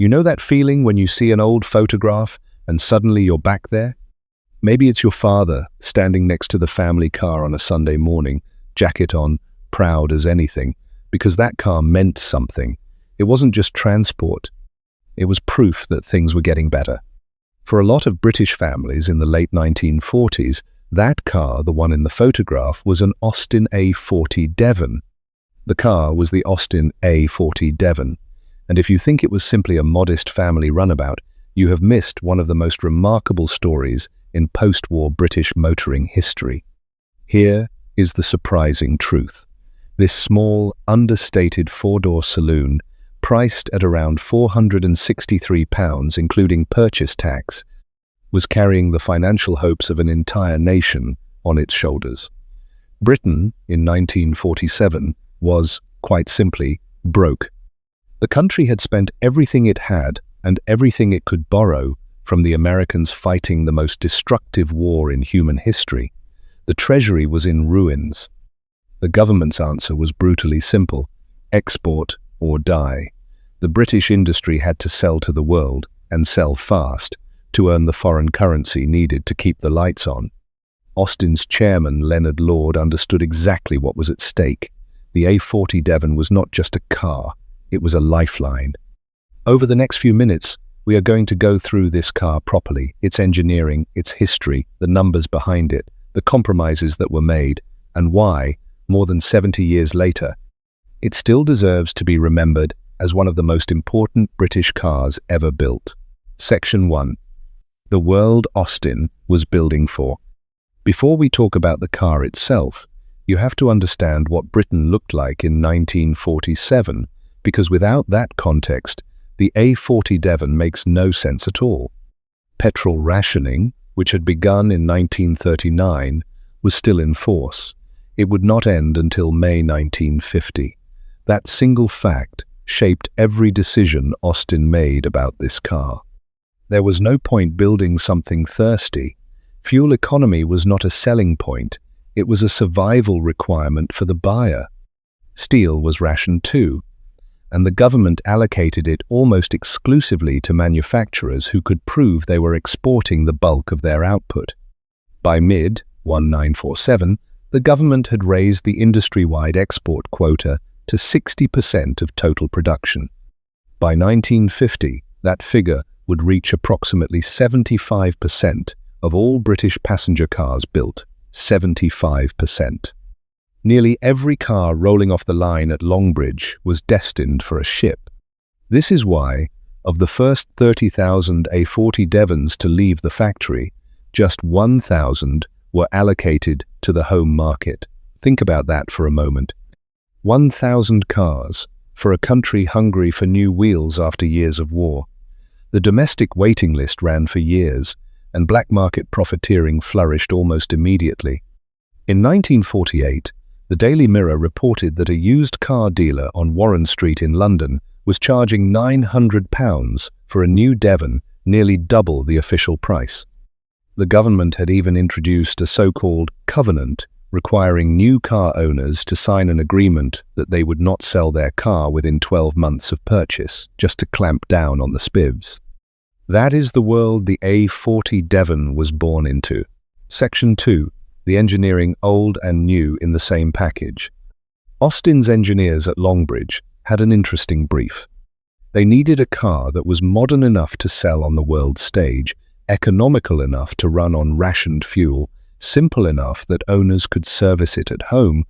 You know that feeling when you see an old photograph and suddenly you're back there? Maybe it's your father standing next to the family car on a Sunday morning, jacket on, proud as anything, because that car meant something. It wasn't just transport. It was proof that things were getting better. For a lot of British families in the late 1940s, that car, the one in the photograph, was an Austin A40 Devon. The car was the Austin A40 Devon. And if you think it was simply a modest family runabout, you have missed one of the most remarkable stories in post-war British motoring history. Here is the surprising truth. This small, understated four-door saloon, priced at around £463, including purchase tax, was carrying the financial hopes of an entire nation on its shoulders. Britain, in 1947, was, quite simply, broke. The country had spent everything it had and everything it could borrow from the Americans fighting the most destructive war in human history. The treasury was in ruins. The government's answer was brutally simple: export or die. The British industry had to sell to the world, and sell fast, to earn the foreign currency needed to keep the lights on. Austin's chairman, Leonard Lord, understood exactly what was at stake. The A40 Devon was not just a car, it was a lifeline. Over the next few minutes, we are going to go through this car properly, its engineering, its history, the numbers behind it, the compromises that were made, and why, more than 70 years later, it still deserves to be remembered as one of the most important British cars ever built. Section 1. The world Austin was building for. Before we talk about the car itself, you have to understand what Britain looked like in 1947, because without that context, the A40 Devon makes no sense at all. Petrol rationing, which had begun in 1939, was still in force. It would not end until May 1950. That single fact shaped every decision Austin made about this car. There was no point building something thirsty. Fuel economy was not a selling point. It was a survival requirement for the buyer. Steel was rationed too, and the government allocated it almost exclusively to manufacturers who could prove they were exporting the bulk of their output. By mid-1947, the government had raised the industry-wide export quota to 60% of total production. By 1950, that figure would reach approximately 75% of all British passenger cars built. 75%. Nearly every car rolling off the line at Longbridge was destined for a ship. This is why, of the first 30,000 A40 Devons to leave the factory, just 1,000 were allocated to the home market. Think about that for a moment. 1,000 cars for a country hungry for new wheels after years of war. The domestic waiting list ran for years, and black market profiteering flourished almost immediately. In 1948, the Daily Mirror reported that a used car dealer on Warren Street in London was charging £900 for a new Devon, nearly double the official price. The government had even introduced a so-called covenant requiring new car owners to sign an agreement that they would not sell their car within 12 months of purchase, just to clamp down on the spivs. That is the world the A40 Devon was born into. Section 2. The engineering old and new in the same package. Austin's engineers at Longbridge had an interesting brief. They needed a car that was modern enough to sell on the world stage, economical enough to run on rationed fuel, simple enough that owners could service it at home,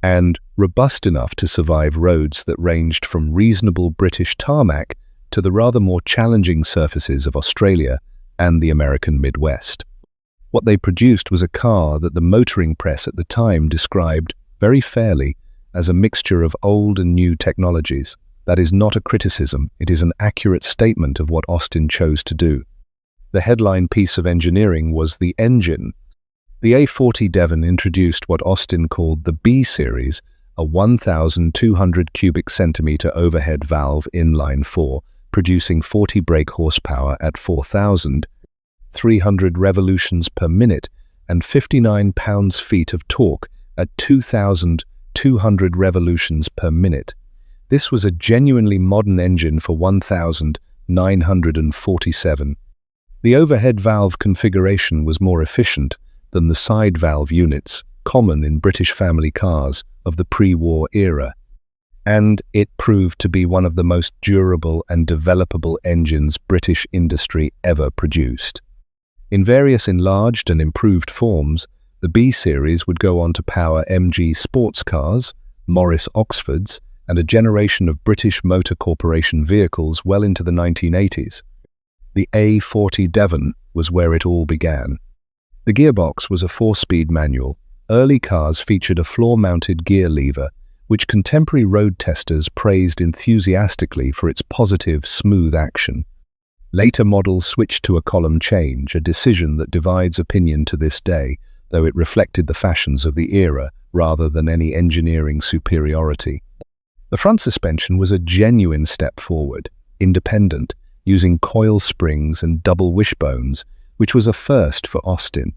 and robust enough to survive roads that ranged from reasonable British tarmac to the rather more challenging surfaces of Australia and the American Midwest. What they produced was a car that the motoring press at the time described, very fairly, as a mixture of old and new technologies. That is not a criticism, it is an accurate statement of what Austin chose to do. The headline piece of engineering was the engine. The A40 Devon introduced what Austin called the B-Series, a 1,200 cubic centimeter overhead valve inline-4, producing 40 brake horsepower at 4,300 revolutions per minute and 59 pounds-feet of torque at 2,200 revolutions per minute. This was a genuinely modern engine for 1,000 947. The overhead valve configuration was more efficient than the side valve units common in British family cars of the pre-war era, and it proved to be one of the most durable and developable engines British industry ever produced. In various enlarged and improved forms, the B-Series would go on to power MG sports cars, Morris Oxfords, and a generation of British Motor Corporation vehicles well into the 1980s. The A40 Devon was where it all began. The gearbox was a 4-speed manual. Early cars featured a floor-mounted gear lever, which contemporary road testers praised enthusiastically for its positive, smooth action. Later models switched to a column change, a decision that divides opinion to this day, though it reflected the fashions of the era rather than any engineering superiority. The front suspension was a genuine step forward, independent, using coil springs and double wishbones, which was a first for Austin.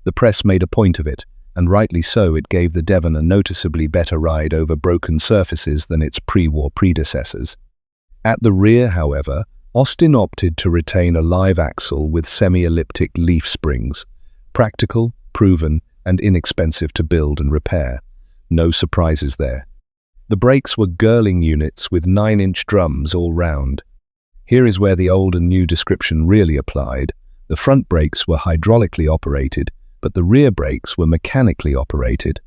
The press made a point of it, and rightly so. It gave the Devon a noticeably better ride over broken surfaces than its pre-war predecessors. At the rear, however, Austin opted to retain a live axle with semi-elliptic leaf springs. Practical, proven, and inexpensive to build and repair. No surprises there. The brakes were Girling units with 9-inch drums all round. Here is where the old and new description really applied. The front brakes were hydraulically operated, but the rear brakes were mechanically operated.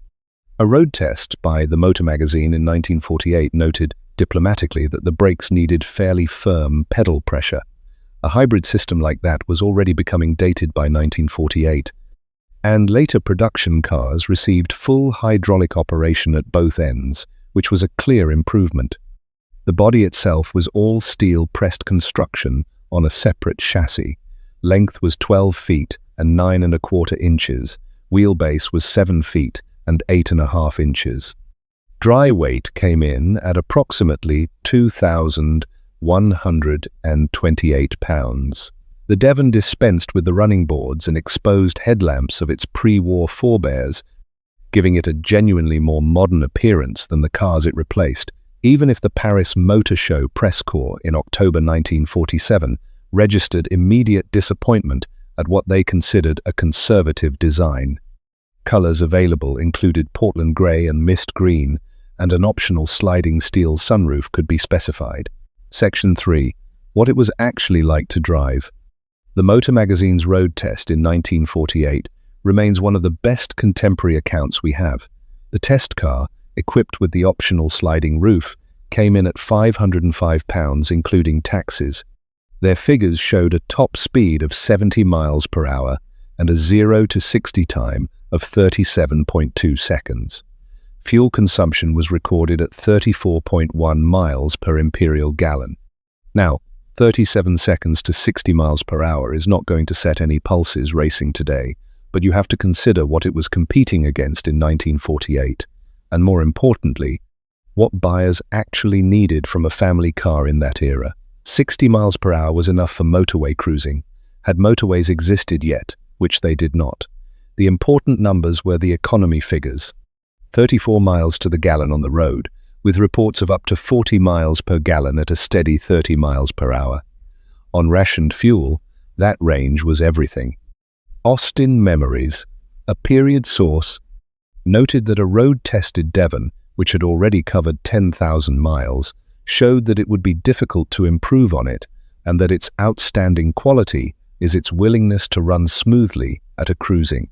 A road test by the Motor magazine in 1948 noted diplomatically that the brakes needed fairly firm pedal pressure. A hybrid system like that was already becoming dated by 1948, and later production cars received full hydraulic operation at both ends, which was a clear improvement. The body itself was all steel pressed construction on a separate chassis. Length was 12 feet and 9¼ inches. Wheelbase was 7 feet and 8½ inches. Dry weight came in at approximately 2,128 pounds. The Devon dispensed with the running boards and exposed headlamps of its pre-war forebears, giving it a genuinely more modern appearance than the cars it replaced, even if the Paris Motor Show press corps in October 1947 registered immediate disappointment at what they considered a conservative design. Colors available included Portland grey and mist green, and an optional sliding steel sunroof could be specified. Section 3. What it was actually like to drive. The Motor magazine's road test in 1948 remains one of the best contemporary accounts we have. The test car, equipped with the optional sliding roof, came in at £505 including taxes. Their figures showed a top speed of 70 miles per hour and a 0 to 60 time of 37.2 seconds. Fuel consumption was recorded at 34.1 miles per imperial gallon. Now, 37 seconds to 60 miles per hour is not going to set any pulses racing today, but you have to consider what it was competing against in 1948, and more importantly, what buyers actually needed from a family car in that era. 60 miles per hour was enough for motorway cruising. Had motorways existed yet, which they did not. The important numbers were the economy figures. 34 miles to the gallon on the road, with reports of up to 40 miles per gallon at a steady 30 miles per hour. On rationed fuel, that range was everything. Austin Memories, a period source, noted that a road-tested Devon, which had already covered 10,000 miles, showed that it would be difficult to improve on it, and that its outstanding quality is its willingness to run smoothly at a cruising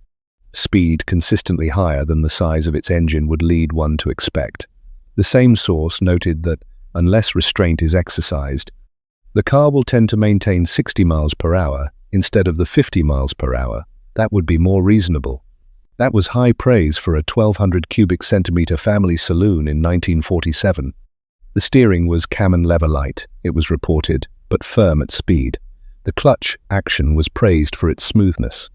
speed consistently higher than the size of its engine would lead one to expect. The same source noted that, unless restraint is exercised, the car will tend to maintain 60 miles per hour instead of the 50 miles per hour. That would be more reasonable. That was high praise for a 1,200 cubic centimeter family saloon in 1947. The steering was Kamen Lever-Light, it was reported, but firm at speed. The clutch action was praised for its smoothness.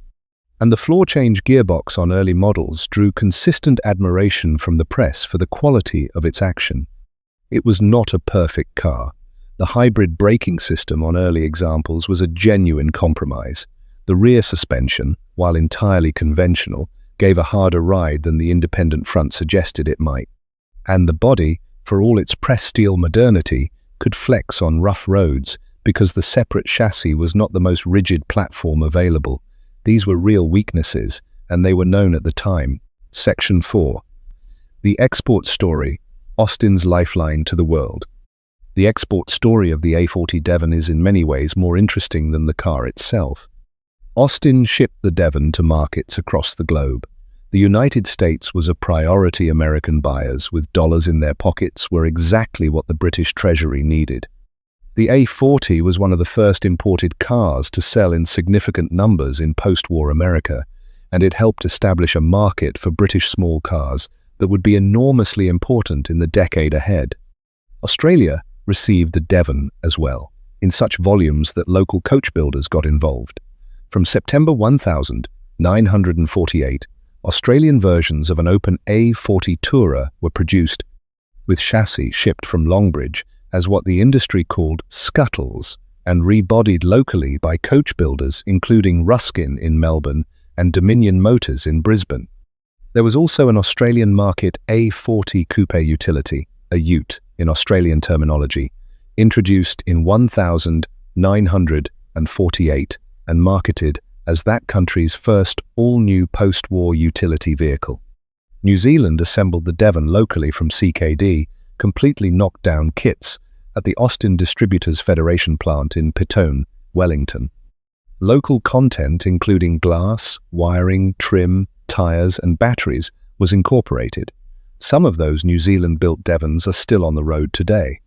And the floor-change gearbox on early models drew consistent admiration from the press for the quality of its action. It was not a perfect car. The hybrid braking system on early examples was a genuine compromise. The rear suspension, while entirely conventional, gave a harder ride than the independent front suggested it might. And the body, for all its pressed steel modernity, could flex on rough roads, because the separate chassis was not the most rigid platform available. These were real weaknesses, and they were known at the time. Section 4. The export story, Austin's lifeline to the world. The export story of the A40 Devon is in many ways more interesting than the car itself. Austin shipped the Devon to markets across the globe. The United States was a priority. American buyers with dollars in their pockets were exactly what the British Treasury needed. The A40 was one of the first imported cars to sell in significant numbers in post-war America, and it helped establish a market for British small cars that would be enormously important in the decade ahead. Australia received the Devon as well, in such volumes that local coach builders got involved. From September 1948, Australian versions of an open A40 Tourer were produced, with chassis shipped from Longbridge as what the industry called scuttles, and rebodied locally by coach builders including Ruskin in Melbourne and Dominion Motors in Brisbane. There was also an Australian market A40 Coupe Utility, a ute in Australian terminology, introduced in 1948 and marketed as that country's first all-new post-war utility vehicle. New Zealand assembled the Devon locally from CKD, completely knocked-down kits at the Austin Distributors Federation plant in Petone, Wellington. Local content, including glass, wiring, trim, tyres and batteries, was incorporated. Some of those New Zealand-built Devons are still on the road today.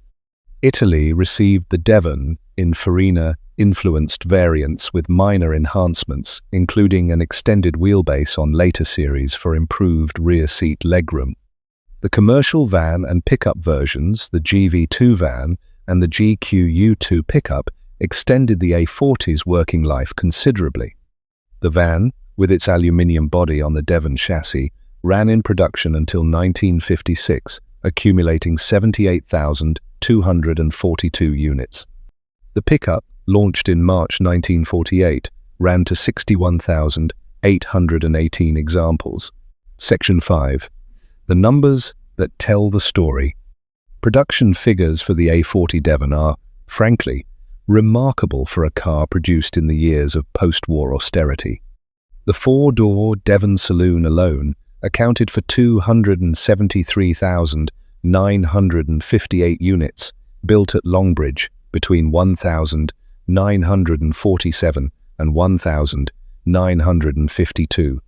Italy received the Devon in Farina-influenced variants with minor enhancements, including an extended wheelbase on later series for improved rear seat legroom. The commercial van and pickup versions, the GV2 van and the GQU2 pickup, extended the A40's working life considerably. The van, with its aluminium body on the Devon chassis, ran in production until 1956, accumulating 78,242 units. The pickup, launched in March 1948, ran to 61,818 examples. Section 5. The numbers that tell the story. Production figures for the A40 Devon are, frankly, remarkable for a car produced in the years of post-war austerity. The four-door Devon saloon alone accounted for 273,958 units built at Longbridge between 1,947 and 1,952.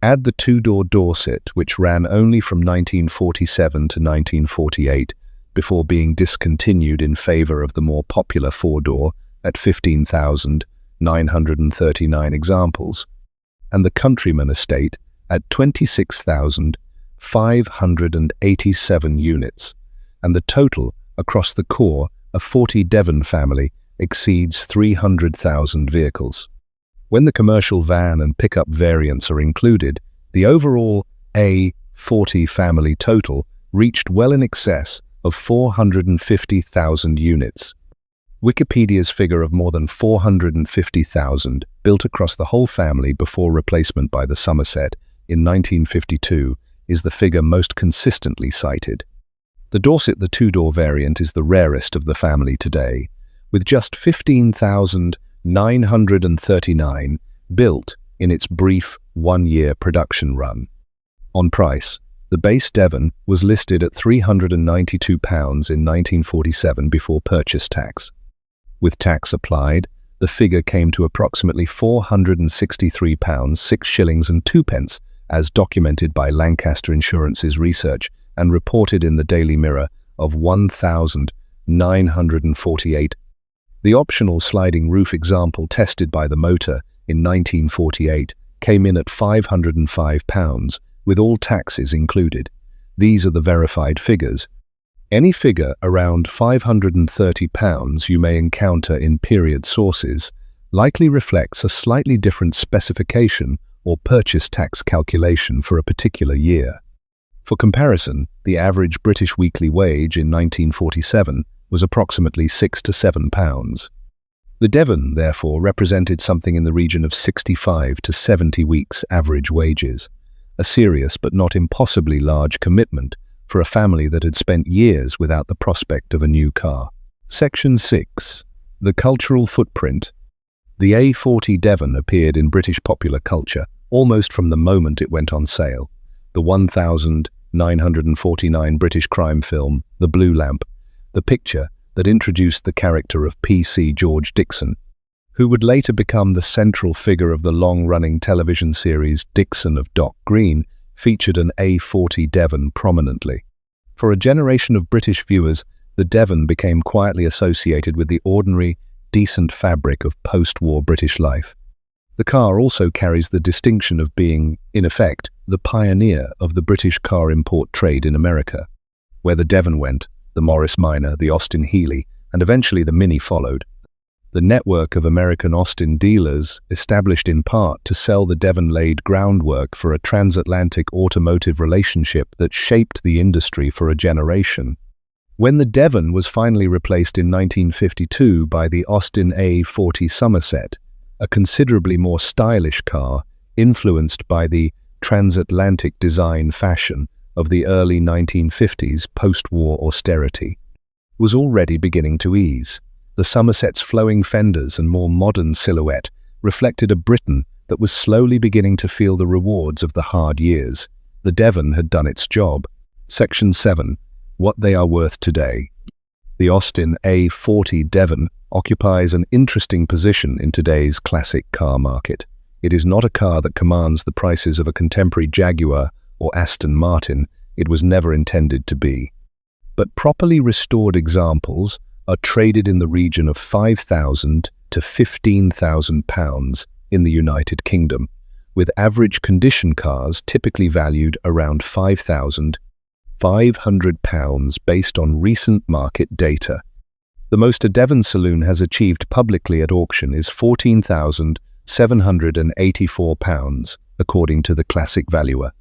Add the two-door Dorset, which ran only from 1947 to 1948, before being discontinued in favor of the more popular four-door at 15,939 examples, and the Countryman estate at 26,587 units, and the total across the core of 40 Devon family exceeds 300,000 vehicles. When the commercial van and pickup variants are included, the overall A40 family total reached well in excess of 450,000 units. Wikipedia's figure of more than 450,000 built across the whole family before replacement by the Somerset in 1952 is the figure most consistently cited. The Dorset, the two-door variant, is the rarest of the family today, with just 15,939 built in its brief one-year production run. On price, the base Devon was listed at £392 in 1947 before purchase tax. With tax applied, the figure came to approximately £463, 6 shillings and 2 pence, as documented by Lancaster Insurance's research and reported in the Daily Mirror of 1,948. The optional sliding roof example tested by the motor in 1948 came in at £505, with all taxes included. These are the verified figures. Any figure around £530 you may encounter in period sources likely reflects a slightly different specification or purchase tax calculation for a particular year. For comparison, the average British weekly wage in 1947 was approximately £6 to £7. The Devon, therefore, represented something in the region of 65 to 70 weeks' average wages, a serious but not impossibly large commitment for a family that had spent years without the prospect of a new car. Section 6. The cultural footprint. The A40 Devon appeared in British popular culture almost from the moment it went on sale. The 1949 British crime film, The Blue Lamp, the picture that introduced the character of P.C. George Dixon, who would later become the central figure of the long-running television series Dixon of Dock Green, featured an A40 Devon prominently. For a generation of British viewers, the Devon became quietly associated with the ordinary, decent fabric of post-war British life. The car also carries the distinction of being, in effect, the pioneer of the British car import trade in America. Where the Devon went, the Morris Minor, the Austin Healey, and eventually the Mini followed. The network of American Austin dealers, established in part to sell the Devon, laid groundwork for a transatlantic automotive relationship that shaped the industry for a generation. When the Devon was finally replaced in 1952 by the Austin A40 Somerset, a considerably more stylish car, influenced by the transatlantic design fashion of the early 1950s post-war austerity, was already beginning to ease. The Somerset's flowing fenders and more modern silhouette reflected a Britain that was slowly beginning to feel the rewards of the hard years. The Devon had done its job. Section 7. What they are worth today. The Austin A40 Devon occupies an interesting position in today's classic car market. It is not a car that commands the prices of a contemporary Jaguar or Aston Martin. It was never intended to be. But properly restored examples are traded in the region of £5,000 to £15,000 in the United Kingdom, with average condition cars typically valued around £5,500 based on recent market data. The most a Devon saloon has achieved publicly at auction is £14,784, according to the Classic Valuer.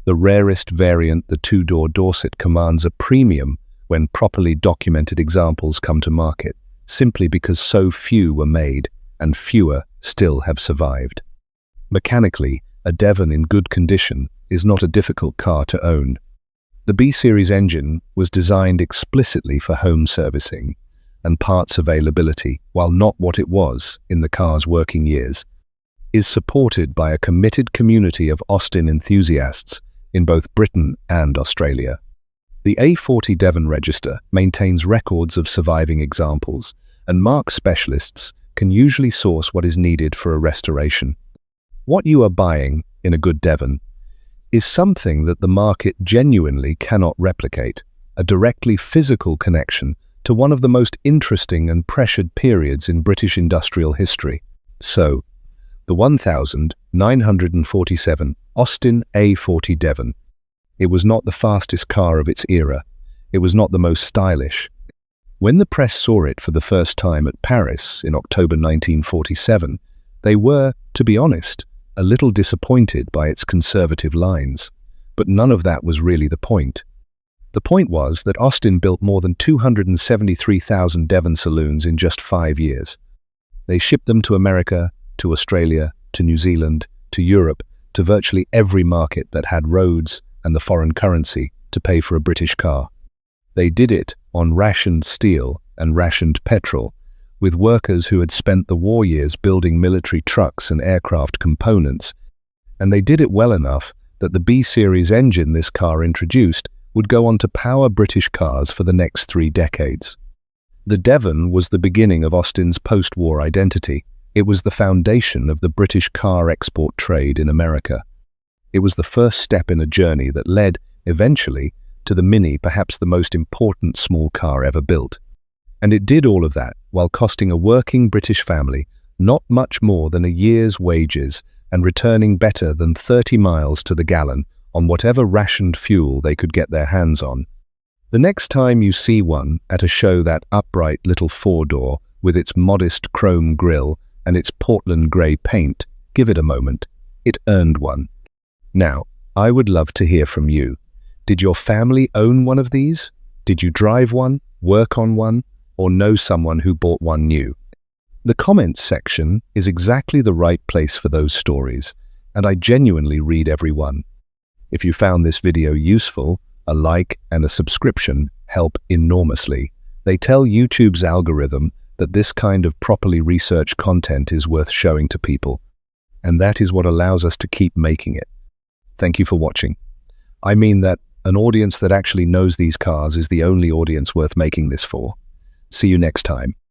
The rarest variant, the two-door Dorset, commands a premium when properly documented examples come to market, simply because so few were made and fewer still have survived. Mechanically, a Devon in good condition is not a difficult car to own. The B-Series engine was designed explicitly for home servicing and parts availability, while not what it was in the car's working years, is supported by a committed community of Austin enthusiasts in both Britain and Australia. The A40 Devon Register maintains records of surviving examples, and marque specialists can usually source what is needed for a restoration. What you are buying in a good Devon is something that the market genuinely cannot replicate, a directly physical connection to one of the most interesting and pressured periods in British industrial history. So, the 1947 Austin A40 Devon. It was not the fastest car of its era. It was not the most stylish. When the press saw it for the first time at Paris in October 1947, they were, to be honest, a little disappointed by its conservative lines. But none of that was really the point. The point was that Austin built more than 273,000 Devon saloons in just 5 years. They shipped them to America, to Australia, to New Zealand, to Europe, to virtually every market that had roads and the foreign currency to pay for a British car. They did it on rationed steel and rationed petrol, with workers who had spent the war years building military trucks and aircraft components, and they did it well enough that the B-Series engine this car introduced would go on to power British cars for the next 3 decades. The Devon was the beginning of Austin's post-war identity. It was the foundation of the British car export trade in America. It was the first step in a journey that led, eventually, to the Mini, perhaps the most important small car ever built. And it did all of that while costing a working British family not much more than a year's wages and returning better than 30 miles to the gallon on whatever rationed fuel they could get their hands on. The next time you see one at a show, that upright little 4-door with its modest chrome grille and its Portland grey paint, give it a moment. It earned one. Now, I would love to hear from you. Did your family own one of these? Did you drive one, work on one, or know someone who bought one new? The comments section is exactly the right place for those stories, and I genuinely read every one. If you found this video useful, a like and a subscription help enormously. They tell YouTube's algorithm that this kind of properly researched content is worth showing to people. And that is what allows us to keep making it. Thank you for watching. I mean that an audience that actually knows these cars is the only audience worth making this for. See you next time.